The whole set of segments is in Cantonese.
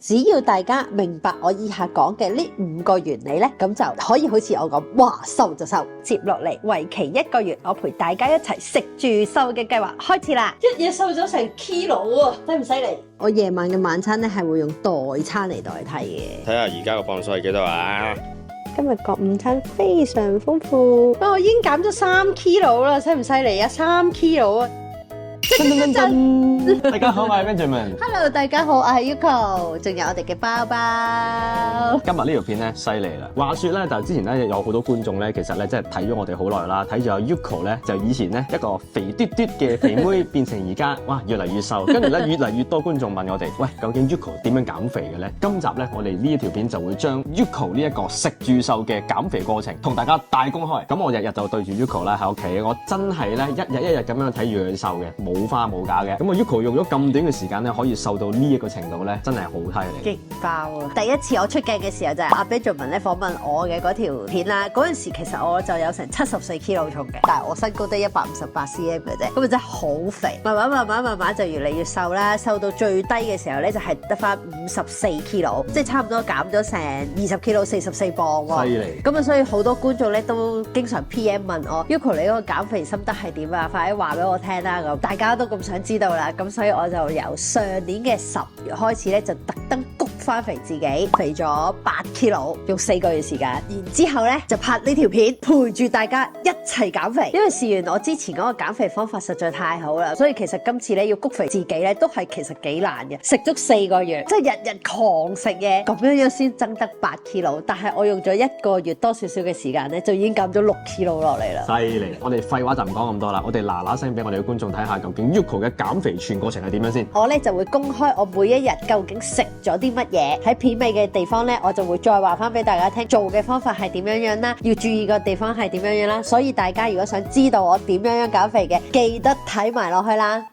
只要大家明白我以下講嘅呢5個原理咧，咁就可以好似我咁，哇，瘦就瘦。接落嚟，為期1個月，我陪大家一齊食住瘦嘅計劃開始啦！一嘢瘦咗成 kilo 啊，犀唔犀利？我夜晚嘅晚餐咧係會用代餐嚟代替嘅。睇下而家個磅數係幾多啊？今日個午餐非常豐富，我已經減咗3 kilo 啦，犀唔犀利啊？3 kilo 啊！大家好，我係 Benjamin。Hello， 大家好，我係 Yuko， 仲有我哋嘅包包。今日呢條片咧犀利啦！話說咧，就之前咧有好多觀眾咧，其實咧即係睇咗我哋好耐啦，睇住阿 Yuko 咧，就以前咧一個肥嘟嘟嘅肥妹，變成而家哇越嚟越瘦，跟住咧越嚟越多觀眾問我哋，喂，究竟 Yuko 點樣減肥嘅咧？今集咧我哋呢一條片就會將 Yuko 呢一個食住瘦嘅減肥過程同大家大公開。咁我日日就對住 Yuko 啦喺屋企，我真係咧一日咁樣睇住佢瘦嘅，冇花冇假嘅。咁啊 Yuko 用咗咁短嘅時間咧，可以瘦到呢一個程度咧，真係好犀利。勁爆啊！第一次我出鏡嘅時候就係阿 Benjamin 咧訪問我嘅嗰條片啦。嗰陣時其實我就有成74 kg 重嘅，但係我身高得158 cm 嘅啫，咁啊真係好肥。慢慢就越嚟越瘦啦，瘦到最低嘅時候咧就係得翻54 kg，即係差唔多減咗成20 kg 44磅喎。犀利！咁啊，所以好多觀眾咧都經常 PM 問我 Yuko 你嗰個減肥心得係點啊？快啲話俾我聽啦！咁大家都咁想知道啦，咁所以我就由上年嘅10月開始咧，就特登谷翻肥自己，肥咗8 kg，用4個月時間。然之後咧就拍呢條片，陪住大家一齊減肥。因為試完我之前嗰個減肥方法實在太好啦，所以其實今次咧要谷肥自己咧都係其實幾難嘅。食足4個月，即係日日狂食嘢，咁樣先增得8 kg。但係我用咗1個月多少少嘅時間咧，就已經減咗6 kg 落嚟啦。犀利！我哋廢話就唔講咁多啦，我哋嗱聲俾我哋嘅觀眾睇下究竟 Yuko 嘅減肥全過程係點樣先。我咧就會公開我每一日究竟食咗啲乜嘢，喺片尾嘅地方咧，我就會再話翻俾大家聽，做嘅方法係點樣樣啦，要注意個地方係點樣樣啦。所以大家如果想知道我點樣樣減肥嘅，記得睇埋落去啦。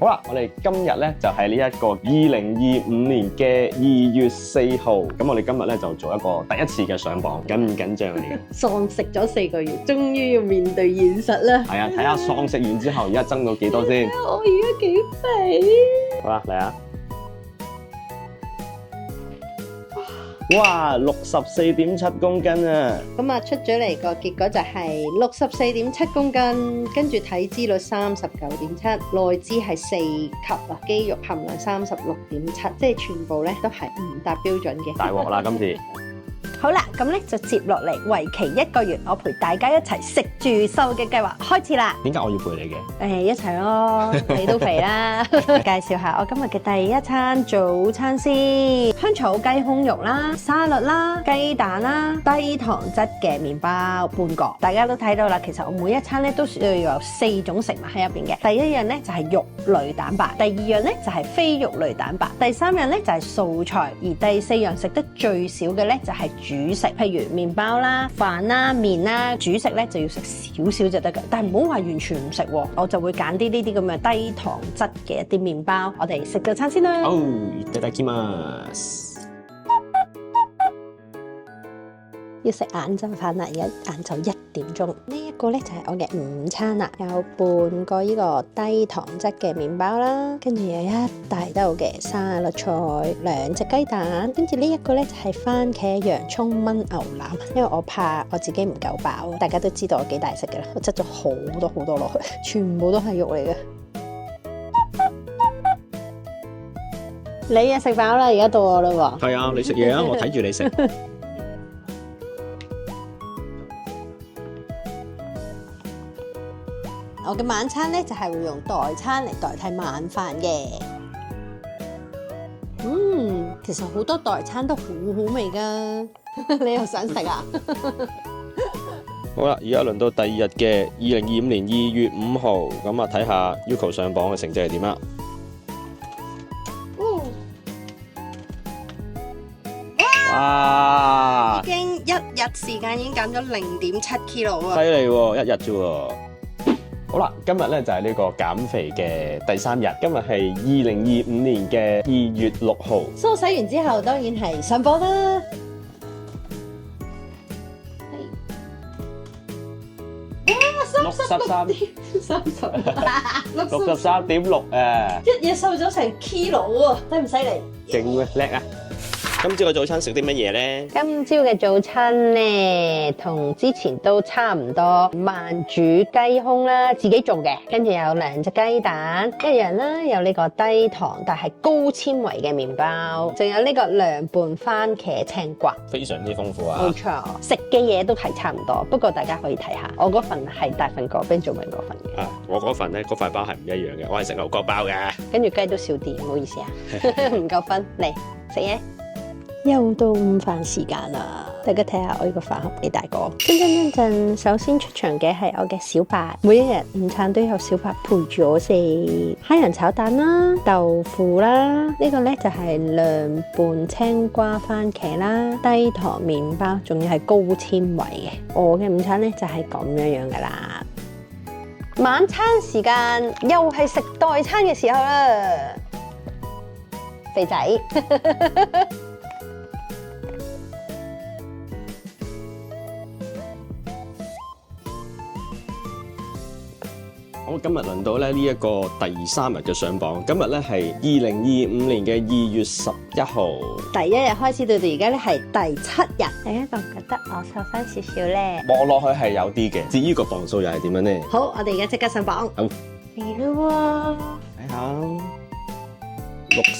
好啦，我哋今日咧就係呢一個2025年嘅2月4號，咁我哋今日咧就做一個第一次嘅上磅，緊唔緊張啊？你喪食咗4個月，終於要面對現實啦。係啊，睇下喪食完之後而家增到幾多先。我而家幾肥？好啦，嚟啊！哇，64.7公斤啊！咁啊，出咗嚟個結果就係64.7公斤，跟住體脂率39.7，內脂係4級啊，肌肉含量36.7，即係全部咧都係唔達標準嘅。大鑊啦，今次。好啦，咁咧就接落嚟，為期1個月，我陪大家一齊食住瘦嘅計劃開始啦。點解我要陪你嘅？一齊咯，你都肥啦。介紹下我今日嘅第一餐早餐先，香草雞胸肉啦、沙律啦、雞蛋啦、低糖質嘅麵包半個。大家都睇到啦，其實我每一餐咧都需要有4種食物喺入邊嘅。第一樣咧就係肉類蛋白，第二樣咧就係非肉類蛋白，第三樣咧就係素菜，而第4樣食得最少嘅咧就係主食，譬如麵包啦、飯啦、麵啦，主食咧就要食少少就得㗎，但係唔好話完全唔食喎。我就會揀啲呢啲咁嘅低糖質嘅一啲麵包，我哋食早餐先啦。哦，いただきます。要食晏晝飯啦，而家晏晝1點鐘。呢一個咧就係我嘅午餐啦，有半個呢個低糖質嘅麵包啦，跟住有一大兜嘅沙律菜，2隻雞蛋，跟住呢一個咧就係番茄洋葱炆牛腩，因為我怕我自己唔夠飽，大家都知道我幾大食嘅啦，我擠咗好多落去，全部都係肉嚟嘅。你啊食飽啦，而家到我啦喎。係啊，你食嘢啊，我睇住你食。我嘅晚餐咧就係會用代餐嚟代替晚飯嘅。其實好多代餐都好好味㗎，你又想食啊？好啦，而家輪到第2日嘅2025年2月5號，咁啊睇下 Yuko 上磅嘅成績係點啦。哇！已經1日時間已經減咗0.7 kg 啊！犀利喎，1日啫喎。好啦，今日咧就係呢個減肥嘅第3日，今日係2025年嘅2月6號。梳洗完之後，當然係上磅啦。哇，濕63.6啊！一嘢瘦咗成 kilo 喎，犀唔犀利？勁啊，叻啊！今朝嘅早餐食啲乜嘢咧？今朝嘅早餐咧，同之前都差唔多，慢煮雞胸啦，自己做嘅，跟住有2隻雞蛋，一樣啦，有呢個低糖但係高纖維嘅麵包，仲有呢個涼拌番茄青瓜，非常之豐富啊！冇錯，食嘅嘢都係差唔多，不過大家可以睇下，我嗰份係大份過，Ben 做明嗰份嘅。啊，我嗰份咧，嗰塊包係唔一樣嘅，我係食牛角包嘅。跟住雞都少啲，唔好意思啊，唔夠分，嚟食嘢。又到午飯時間啦，大家睇下我呢個飯盒幾大個。陣，首先出場嘅係我嘅小白，每一日午餐都有小白陪住我食。蝦仁炒蛋啦，豆腐啦，呢個呢就係涼拌青瓜番茄啦，低糖麵包，仲要係高纖維嘅。我嘅午餐呢就係咁樣噶啦。晚餐時間又係食代餐嘅時候啦，肥仔。好，今日輪到咧呢一個第3日嘅上榜，今日咧係2025年嘅2月11號。第一日開始到而家咧係第7日，大家覺唔覺得我瘦翻少少咧？望落去係有啲嘅，至於個磅數又係點樣咧？好，我哋而家即刻上榜。好，嚟咯睇下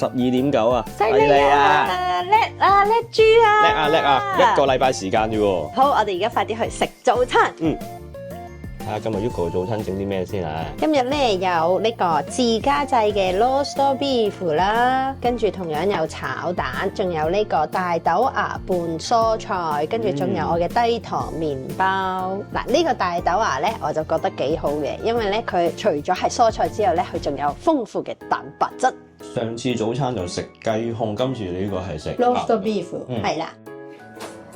62.9啊，喎！犀利啊！叻啊！叻豬啊！叻啊叻啊！1個禮拜時間啫喎。好，我哋而家快啲去食早餐。睇下今日 Yuko 早餐整啲咩先啊？今日咧有呢個自家製嘅 roast beef 啦，跟住同樣有炒蛋，仲有呢個大豆芽拌蔬菜，跟住仲有我嘅低糖麵包。嗱，呢個大豆芽咧我就覺得幾好嘅，因為咧佢除咗係蔬菜之外咧，佢仲有豐富嘅蛋白質。上次早餐就食雞胸，今次呢個係食 roast beef，係啦。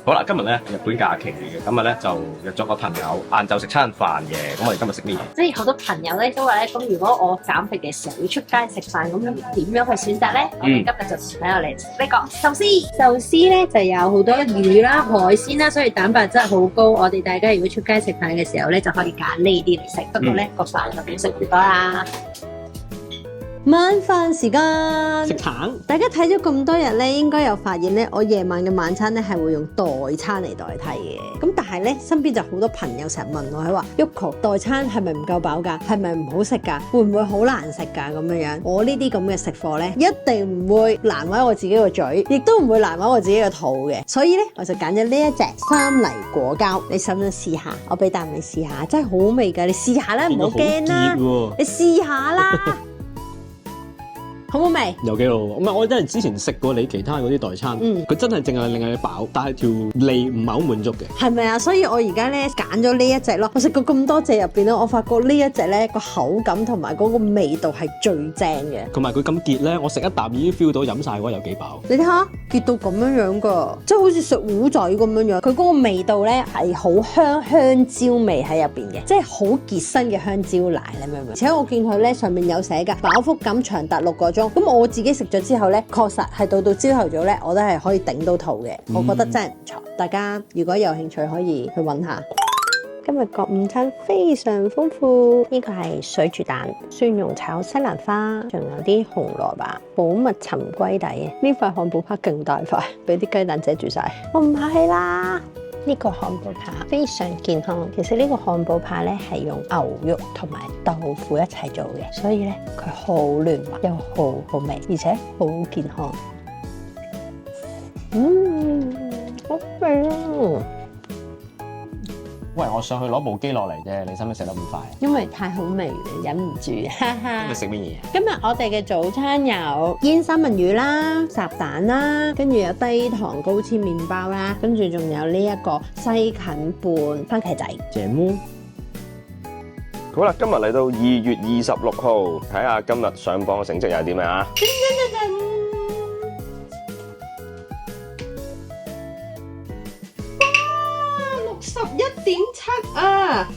好啦，今日咧日本假期嚟嘅，今日咧就約咗個朋友晏晝食餐飯嘅。咁我哋今日食咩嘢？即係好多朋友咧都話咧，咁如果我減肥嘅時候要出街食飯，咁點樣去選擇咧？我哋今日就請我嚟食呢個壽司。壽司咧就有好多魚啦、海鮮啦，所以蛋白質好高。我哋大家如果出街食飯嘅時候咧，就可以揀呢啲嚟食。不過咧個飯就唔食唔多啦。晚飯時間食橙。大家睇咗咁多日咧，應該有發現咧，我夜晚嘅晚餐咧係會用代餐嚟代替嘅。咁但係咧，身邊就好多朋友成日問我，佢話 Yuko 代餐係咪唔夠飽㗎？係咪唔好食㗎？會唔會好難食㗎？咁樣樣，我呢啲咁嘅食貨咧，一定唔會難為我自己個嘴，亦都唔會難為我自己個肚嘅。所以咧，我就揀咗呢一隻3黎果膠，你想唔想試下？我俾啖你試下，真係好味㗎！你試下啦，唔好驚啦，你試下啦。好唔好味？有幾好，唔係我真係之前食過你其他嗰啲代餐，佢真係淨係令你飽，但係條脷唔係好滿足嘅。係咪啊？所以我而家咧揀咗呢一隻咯。我食過咁多隻入邊咧，我發覺呢一隻咧個口感同埋嗰個味道係最正嘅。同埋佢咁結咧，我食一啖已經 feel 到飲晒嘅話有幾飽。你睇下結到咁樣樣噶，即係好似食糊仔咁樣樣。佢嗰個味道咧係好香蕉味喺入邊嘅，即係好結身嘅香蕉奶，你明唔明？而且我見佢咧上面有寫㗎，飽腹感長達6個鐘。咁我自己食咗之後咧，確實係到朝頭早咧，我都係可以頂到肚嘅。我覺得真係唔錯。大家如果有興趣，可以去揾下。今日個午餐非常豐富，呢個係水煮蛋、蒜蓉炒西蘭花，仲有啲紅蘿蔔、寶蜜沉龜底嘅。呢塊漢堡扒勁大塊，俾啲雞蛋遮住晒。我唔客氣啦。呢個漢堡扒非常健康，其實呢個漢堡扒咧係用牛肉同埋豆腐一齊做嘅，所以咧佢好嫩滑又好味，而且好健康。好味啊！喂，我上去攞部機落嚟啫，你使唔使食得咁快？因為太好味，忍唔住。哈哈。今日食乜嘢？今日我哋嘅早餐有煙三文魚啦、烚蛋啦，跟住有低糖高纖麵包啦，跟住仲有呢一個西芹拌番茄仔。正喎。好啦，今日嚟到2月26號，睇下今日上榜嘅成績又係點啊？61.7啊！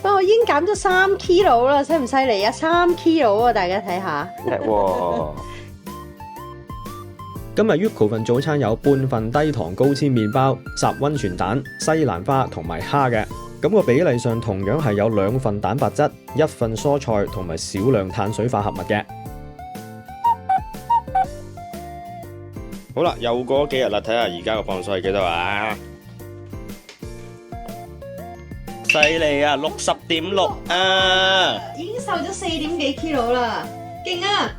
我已經減咗3 kilo 啦，犀唔犀利啊？3 kilo啊！大家睇下。叻喎！今日 Yuko 份早餐有半份低糖高纖麵包、烚溫泉蛋、西蘭花同埋蝦嘅。咁個比例上同樣係有2份蛋白質、1份蔬菜同埋少量碳水化合物嘅。好啦，又過幾日啦，睇下而家個磅數係幾多啊？犀利啊，60.6啊！已經瘦咗4點幾 kilo 啦，勁啊！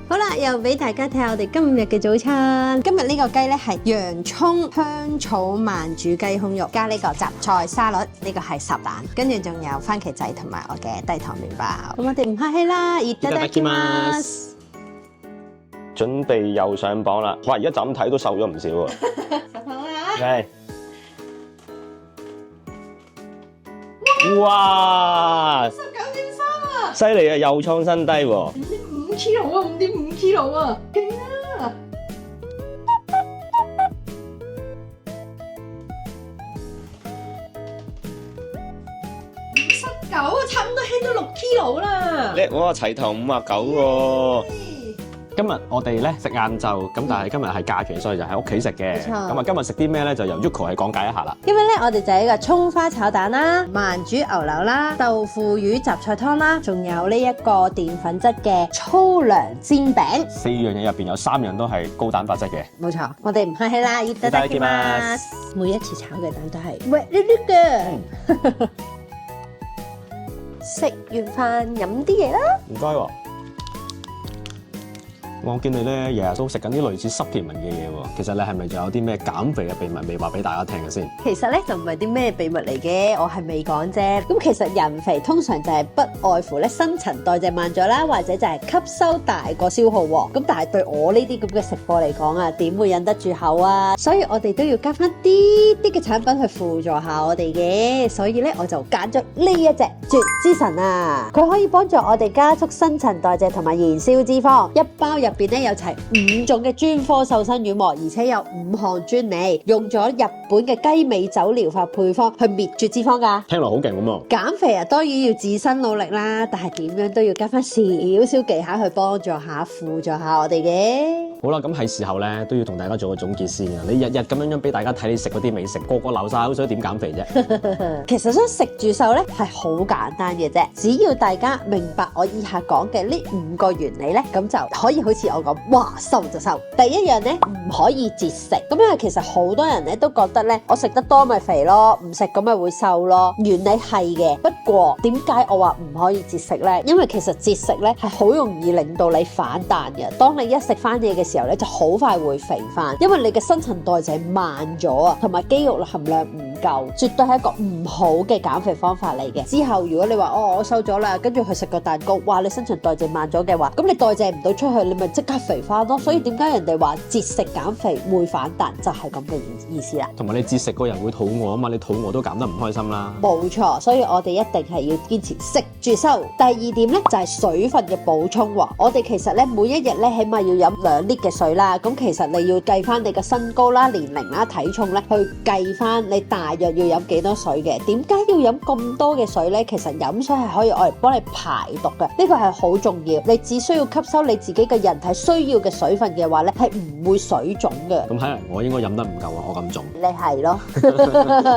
好啦，又俾大家睇下我哋今日嘅早餐。今日呢個雞呢係洋葱香草慢煮雞胸肉，加呢個雜菜沙律，呢個係烚蛋，跟住仲有番茄仔同埋我嘅低糖麵包。咁我哋唔客氣啦，いただきます。準備又上磅啦！哇，而家就咁睇都瘦咗唔少喎。實好啊！係。哇19.3啊！犀利啊，又創新低喎。5 kilo 啊，5.5 kilo 啊，勁啊！59啊，差唔多輕咗6 kilo 啦。叻喎，齊頭59喎。今日我哋咧食晏晝，咁但係今日係假期，所以就喺屋企食嘅。冇錯咁啊，今日食啲咩咧？就由 Yuko 係講解一下啦。今日咧，我哋就係一個蔥花炒蛋啦、慢煮牛柳啦、豆腐魚雜菜湯啦，仲有呢一個澱粉質嘅粗糧煎餅。 4樣嘢入邊有3樣都係高蛋白質嘅。冇錯，我哋唔客氣啦，いただきます。每一次炒嘅蛋都係滑溜溜嘅。食完飯飲啲嘢啦。唔該喎。我見你咧日日都食緊啲類似supplement嘅嘢喎，其實你係咪仲有啲咩減肥嘅秘密未話俾大家聽嘅先？其實咧就唔係啲咩秘密嚟嘅，我係未講啫。咁其實人肥通常就係不外乎咧新陳代謝慢咗啦，或者就係吸收大過消耗喎。咁但係對我呢啲咁嘅食貨嚟講啊，點會忍得住口啊？所以我哋都要加翻啲嘅產品去輔助下我哋嘅。所以咧我就揀咗呢一隻絕之神啊！佢可以幫助我哋加速新陳代謝同埋燃燒脂肪，一包入邊咧有齊5種嘅專科瘦身軟膜，而且有5項專利，用咗日本嘅雞尾酒療法配方去滅絕脂肪㗎。聽落好勁咁喎！減肥啊，當然要自身努力啦，但係點樣都要加翻少少技巧去幫助下、輔助下我哋嘅。好啦，咁係時候咧都要同大家做個總結先啊！你日日咁樣俾大家睇你食嗰啲美食，個個流晒口水，點減肥啫？其實想食住瘦咧係好簡單嘅啫，只要大家明白我以下講嘅呢5個原理咧，咁就可以好似我咁，哇，瘦就瘦。第一樣咧唔可以節食，咁因為其實好多人咧都覺得咧，我食得多咪肥咯，唔食咁咪會瘦咯。原理係嘅，不過點解我話唔可以節食咧？因為其實節食咧係好容易令到你反彈嘅。當你一食翻嘢嘅時候咧，就好快會肥翻，因為你嘅新陳代謝慢咗啊，同埋肌肉含量唔夠，絕對係一個唔好嘅減肥方法嚟嘅。之後如果你話我瘦咗啦，跟住去食個蛋糕，哇，你新陳代謝慢咗嘅話，咁你代謝唔到出去，你咪即刻肥翻咯。所以點解人哋話節食減肥會反彈，就係咁嘅意思啦。同埋你節食個人會肚餓啊嘛，你肚餓都減得唔開心啦。冇錯，所以我哋一定係要堅持食住瘦。第二點咧就係水分嘅補充喎。我哋其實咧每一日咧起碼要飲2 lit 嘅水啦。咁其實你要計翻你嘅身高啦、年齡啦、體重咧，去計翻你大約要飲幾多水嘅。點解要飲咁多嘅水咧？其實飲水係可以嚟幫你排毒嘅，呢個係好重要。你只需要吸收你自己嘅人體需要嘅水分嘅話咧，係唔會水腫嘅。咁睇嚟我應該飲得唔夠啊，我咁重。你係咯。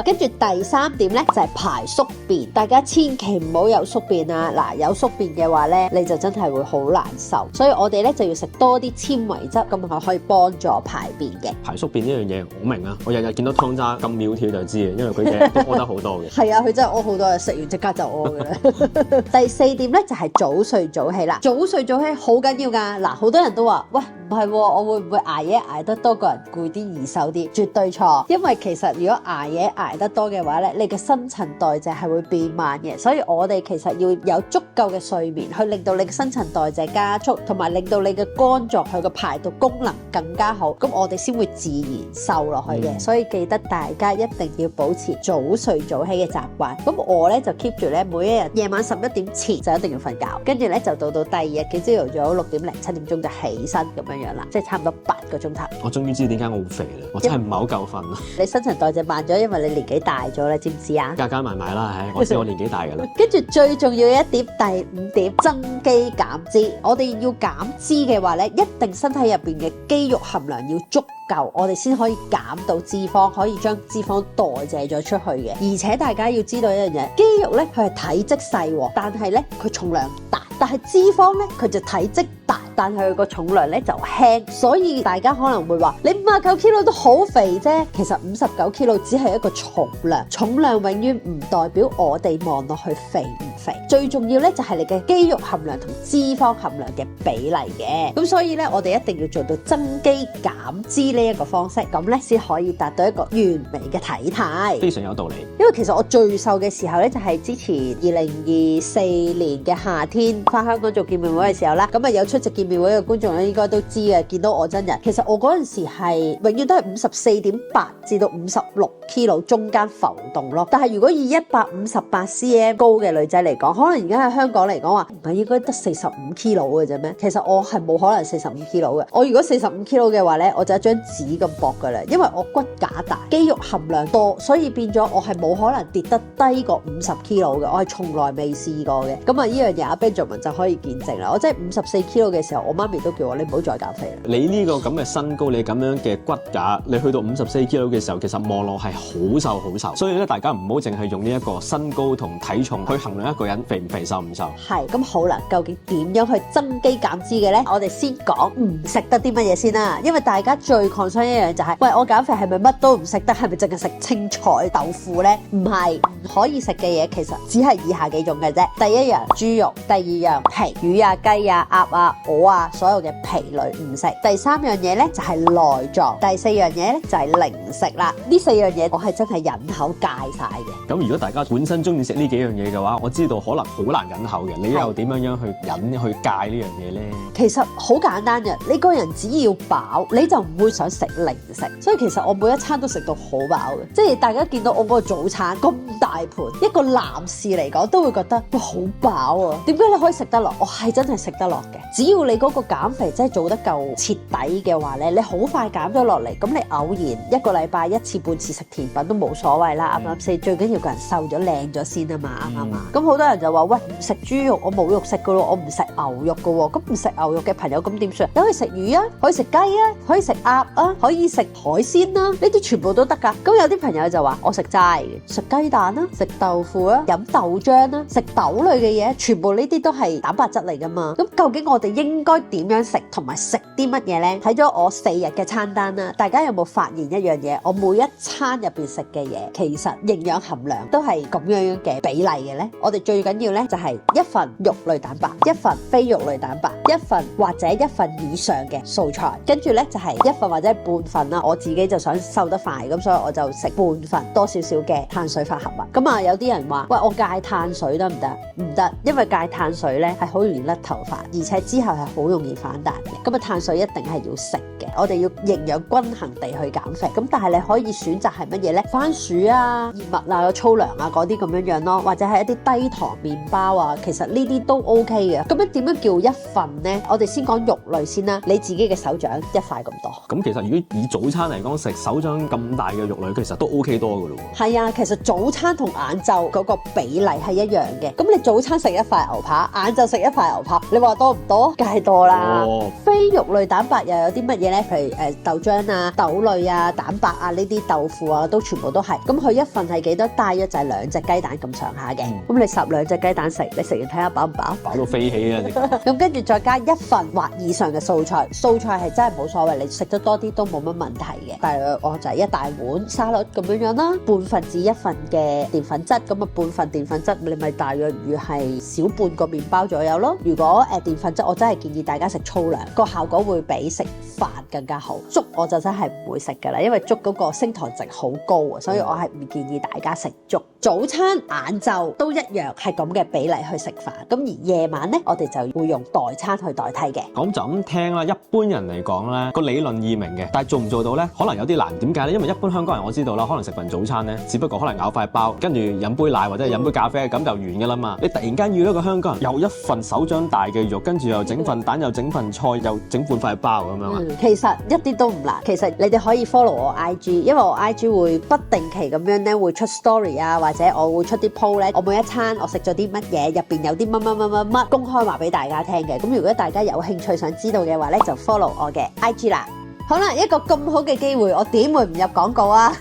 跟住第3點咧就係排宿便，大家千祈唔好有宿便啊！嗱，有宿便嘅話咧，你就真係會好難受。所以我哋咧就要食多啲纖維質，咁係可以幫助排便嘅。排宿便呢樣嘢我明啊，我日日見到湯渣咁苗條就知嘅，因為佢日日都屙得好多嘅。係啊，佢真係屙好多，食完即刻就屙嘅啦。第4點咧就係早睡早起啦，早睡早起好緊要㗎。嗱，好多人都話，喂，唔係喎，我會唔會捱夜捱得多個人攰啲易瘦啲？絕對錯，因為其實如果捱夜捱得多嘅話咧，你嘅新陳代謝係會變慢嘅，所以我哋其實要有足夠嘅睡眠，去令到你嘅新陳代謝加速，同埋令到你嘅肝臟佢嘅排毒功能更加好，咁我哋先會自然瘦落去嘅。所以記得大家一定要保持早睡早起嘅習慣。咁我咧就 keep 住咧，每一日夜晚11點前就一定要瞓覺，跟住咧就到第二日嘅朝頭早6點零7點鐘就起身咁樣啦，即係差唔多8個鐘頭。我終於知點解我會肥啦，我真係唔係好夠瞓啊！你新陳代謝慢咗，因為你年紀大咗啦，知唔知啊？加加埋埋啦，唉，我知我年紀大㗎啦。跟住最重要嘅一點，第5點，增肌減脂。我哋要減脂嘅話咧，一定身體入邊嘅肌肉含量要足夠，我哋先可以減到脂肪，可以將脂肪代謝咗出去嘅。而且大家要知道一樣嘢，肌肉咧佢係體積細，但係咧佢重量大，但係脂肪咧佢就體積大，但係佢個重量咧就輕。所以大家可能會話你59kg都好肥啫，其實59kg只係一個重量，重量永遠唔代表我哋望落去肥唔肥。最重要咧就係你嘅肌肉含量同脂肪含量嘅比例嘅。咁所以咧我哋一定要做到增肌減脂呢一個方式，咁咧先可以達到一個完美嘅體態。非常有道理。因為其實我最瘦嘅時候咧就係之前2024年嘅夏天翻香港做見面會嘅時候啦，咁啊有出席見面會嘅觀眾咧應該都知嘅，見到我真人，其實我嗰陣時係永遠都係54.8至到56kg中間浮動咯。但係如果以158cm 高嘅女仔嚟講，可能而家喺香港嚟講話唔係應該得45kg嘅啫咩？其實我係冇可能45kg嘅。我如果45kg嘅話咧，我就一張紙咁薄噶啦，因為我骨架大，肌肉含量多，所以變咗我係冇可能跌得低過50kg嘅，我係從來未試過嘅。咁啊呢樣嘢阿 Benjamin 就可以見證啦。我真係54kg嘅時候，我媽咪都叫我你唔好再減肥啦。你呢個咁嘅身高，你咁樣嘅骨架，你去到54kg嘅時候，其實望落係好瘦好瘦。所以咧，大家唔好淨係用呢一個身高同體重去衡量一個人肥唔肥、瘦唔瘦。係咁好啦，究竟點樣去增肌減脂嘅呢？我哋先講唔食得啲乜嘢先啦，因為大家最 concern 一樣就係，喂，我減肥係咪乜都唔食得？係咪淨係食青菜、豆腐呢？唔係，唔可以食嘅嘢其實只係以下幾種嘅啫。第一樣豬肉，第二樣皮，魚啊、雞啊、鴨啊、鵝啊，所有嘅皮類唔食。第三樣嘢呢就係內臟，第四樣嘢呢就係零食啦。呢四樣嘢我係真係忍口戒晒嘅。咁如果大家本身中意食呢幾樣嘢嘅話，我知道可能好難忍口嘅。你又點樣去忍去戒呢樣嘢呢？其實好簡單嘅，你個人只要飽，你就唔會想食零食。所以其實我每一餐都食到好飽嘅，即係大家見到我嗰個早餐咁大盤，一個男士嚟講都會覺得哇好飽啊！點解你可以食得落？我係真係食得落嘅。只要你嗰個減肥真係做得夠徹底嘅話咧，你好快減咗落嚟。咁你偶然一個禮拜一次半次食甜品都冇所謂啦，啱唔啱先？最緊要個人瘦咗靚咗先啊嘛，啱唔啱啊？咁好多人就話喂，唔食豬肉，我冇肉食噶咯，我唔食牛肉噶喎。咁唔食牛肉嘅朋友咁點算？你可以食魚啊，可以食雞啊，可以食鴨啊，可以食海鮮啦，呢啲全部都得噶。咁有啲朋友就話我食齋嘅，食雞蛋啦，食豆腐啦，飲豆漿啦，食豆類嘅嘢，全部呢啲都係蛋白質嚟噶嘛。咁究竟我哋應該點樣食同埋食啲乜嘢呢？睇咗我4日嘅餐單啦，大家有冇發現一樣嘢？我每一餐入邊食嘅嘢，其實營養含量都係咁樣嘅比例嘅呢。我哋最緊要呢，就係一份肉類蛋白，一份非肉類蛋白，一份或者一份以上嘅素菜，跟住呢，就係一份或者半份啦。我自己就想瘦得快，咁所以我就食半份多少少嘅碳水化合物。咁啊，有啲人話喂，我戒碳水得唔得？唔得，因為戒碳水呢係好容易甩頭髮，而且之後係好容易反彈嘅。咁啊，碳水一定係要食嘅，我哋要營養均衡地去減肥。咁但係你可以選擇係乜嘢呢？番薯啊、燕麥啊、粗糧啊嗰啲咁樣樣咯，或者係一啲低糖麵包啊，其實呢啲都 OK 嘅。咁樣點樣叫一份呢？我哋先講肉類先啦，你自己嘅手掌一塊咁多。咁其實如果以早餐嚟講，食手掌咁大嘅肉類，其實都 OK 多噶咯喎。係啊，其實早餐同晏晝嗰個比例係一樣嘅。咁你早餐食一塊牛扒，晏晝食一塊牛扒，你話多唔多？梗係多啦。非肉類蛋白又有啲乜嘢呢？譬如豆漿啊、豆類啊、蛋白啊呢啲豆腐啊，都全部都係。咁佢一份係幾多？大約就係2隻雞蛋咁上下嘅。咁你12隻雞蛋食，你食完睇下飽唔飽？飽到飛起啊！咁跟住再加一份或以上嘅素菜，素菜係真係冇所謂，你食得多啲都冇乜問題嘅。大約我就係一大碗沙律咁樣樣啦，半份至一份嘅澱粉質，咁啊半份澱粉質你咪大約如係小半個麵包左右咯。如果澱粉質，我真係建議大家食粗糧，個效果會比食飯更加好。粥我就真係唔會食噶啦，因為粥嗰個升糖值好高啊，所以我係唔建議大家食粥。早餐、晏晝都一樣係咁嘅比例去食飯，咁而夜晚呢，我哋就會用代餐去代替嘅。咁就咁聽啦，一般人嚟講咧，個理論易明嘅，但係做唔做到咧，可能有啲難。點解咧？因為一般香港人我知道啦，可能食份早餐咧，只不過可能咬塊包，跟住飲杯奶或者飲杯咖啡咁就完噶啦嘛。你突然間要一個香港人有一份手掌大嘅肉，跟住又整份份蛋又整份菜又整半塊包咁樣啊？其實一啲都唔難。其實你哋可以 follow 我 IG， 因為我 IG 會不定期咁樣咧會出 story 啊，或者我會出啲 po 咧，我每一餐我食咗啲乜嘢，入邊有啲乜公開話俾大家聽嘅。咁如果大家有興趣想知道嘅話咧，就 follow 我嘅 IG 啦。好啦，一個咁好嘅機會，我點會唔入廣告啊？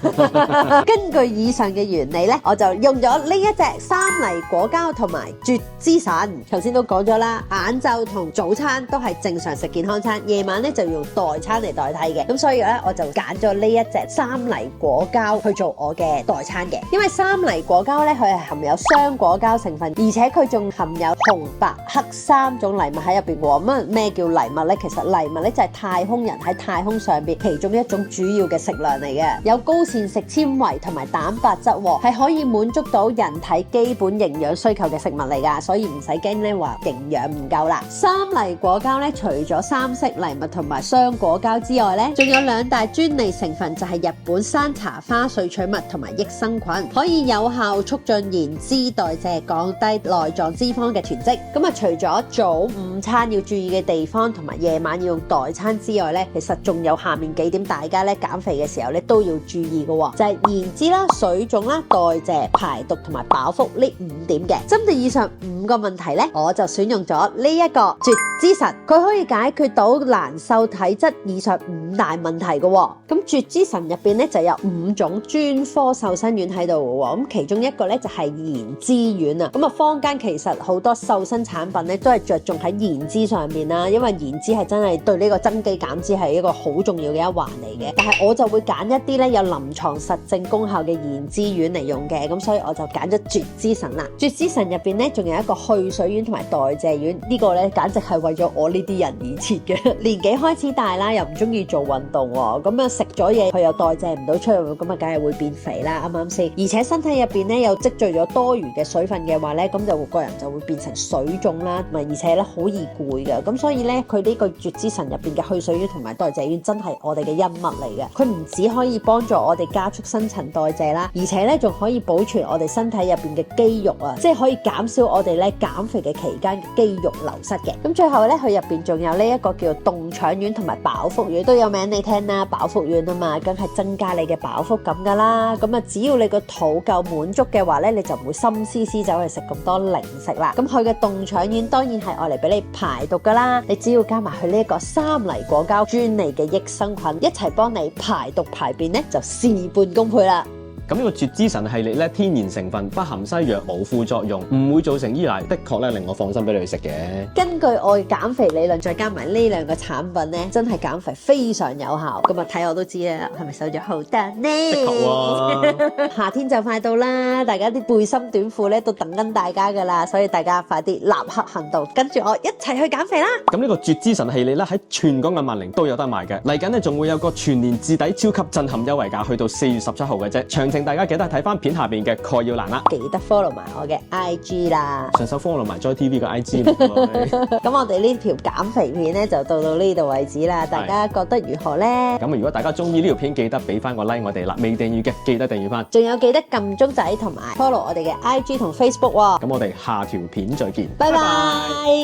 根據以上嘅原理咧，我就用咗呢一隻三黎果膠同埋絕之神。頭先都講咗啦，晏晝同早餐都係正常食健康餐，夜晚咧就用代餐嚟代替嘅。咁所以咧，我就揀咗呢一隻三黎果膠去做我嘅代餐嘅。因為三黎果膠咧，佢係含有雙果膠成分，而且佢仲含有紅、白、黑三種藜麥喺入邊喎。咁咩叫藜麥咧？其實藜麥咧就係太空人喺太空上邊其中一種主要嘅食糧嚟嘅，有高膳食纖維同埋蛋白質，係可以滿足到人體基本營養需求嘅食物嚟噶，所以唔使驚咧話營養唔夠啦。三黎果膠咧，除咗三色藜麥同埋雙果膠之外咧，仲有兩大專利成分，就係日本山茶花萃取物同埋益生菌，可以有效促進燃脂代謝，降低內臟脂肪嘅囤積。咁啊，除咗早午餐要注意嘅地方，同埋夜晚要用代餐之外咧，其實仲有下面幾點大家咧減肥嘅時候咧都要注意嘅喎，就係燃脂啦、水腫啦、代謝、排毒同埋飽腹呢5點嘅。針對以上5個問題咧，我就選用咗呢一個絕之神，佢可以解決到難受體質以上5大問題嘅喎。咁絕之神入邊咧就有5種專科瘦身丸喺度嘅喎，咁其中一個咧就係燃脂丸啊。咁啊，坊間其實好多瘦身產品咧都係着重喺燃脂上面啦，因為燃脂係真係對呢個增肌減脂係一個好重要嘅一環嚟嘅。但係我就會揀一啲咧有臨床實證功效嘅燃脂丸嚟用嘅，咁所以我就揀咗絕之神啦。絕之神入邊咧仲有一個去水丸同埋代謝丸，呢個咧簡直係為咗我呢啲人而設嘅。年紀開始大啦，又唔中意做運動喎，咁啊食咗嘢佢又代謝唔到出去，咁啊梗係會變肥啦，啱唔啱先？而且身體入邊咧又積聚咗多餘嘅水分嘅話咧，咁就個人就會變成水腫啦，同埋而且咧好易攰嘅。咁所以咧佢呢個絕之神入邊嘅去水丸同埋代謝丸真係我哋嘅恩物嚟嘅。佢唔只可以幫助我哋加速新陳代謝啦，而且咧仲可以保存我哋身體入邊嘅肌肉啊，即係可以減少我哋咧減肥嘅期間嘅肌肉流失嘅。咁最後咧佢入邊仲有呢一個叫做凍腸丸同埋飽腹丸，都有名你聽啦，飽腹丸啊嘛，梗係增加你嘅飽腹感噶啦。咁啊，只要你個肚夠滿足嘅話咧，你就唔會心思思走去食咁多零食啦。咁佢嘅凍腸丸當然係愛嚟俾你排毒噶啦，你只要加埋佢呢一個三黎果膠專利嘅益生菌，一齊幫你排毒排便咧，就事半功倍啦。咁呢個絕之神系列咧，天然成分，不含西藥，冇副作用，唔會造成依賴，的確咧令我放心俾你去食嘅。根據我嘅減肥理論，再加埋呢2個產品咧，真係減肥非常有效。咁啊睇我都知啦，係咪瘦咗好多呢？的確喎，夏天就快到啦，大家啲背心短褲咧都等緊大家噶啦，所以大家快啲立刻行動，跟住我一齊去減肥啦！咁呢個絕之神系列咧喺全港嘅萬寧都有得賣嘅，嚟緊咧仲會有個全年至底超級震撼優惠價，去到4月17號嘅啫。詳情大家記得睇翻片下邊嘅概要欄啦，記得 follow 埋我嘅 IG 啦，順手 follow 埋 Joy TV 嘅 IG。咁我哋呢條減肥片咧就到呢度為止啦，大家覺得如何呢？咁如果大家中意呢條片，記得俾翻個 like 我哋啦，未訂閱嘅記得訂閱翻，仲有記得撳鐘仔同埋 follow 我哋嘅 IG 同 Facebook 喎。咁我哋下條片再見，拜拜，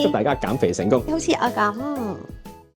祝大家減肥成功。好似我咁。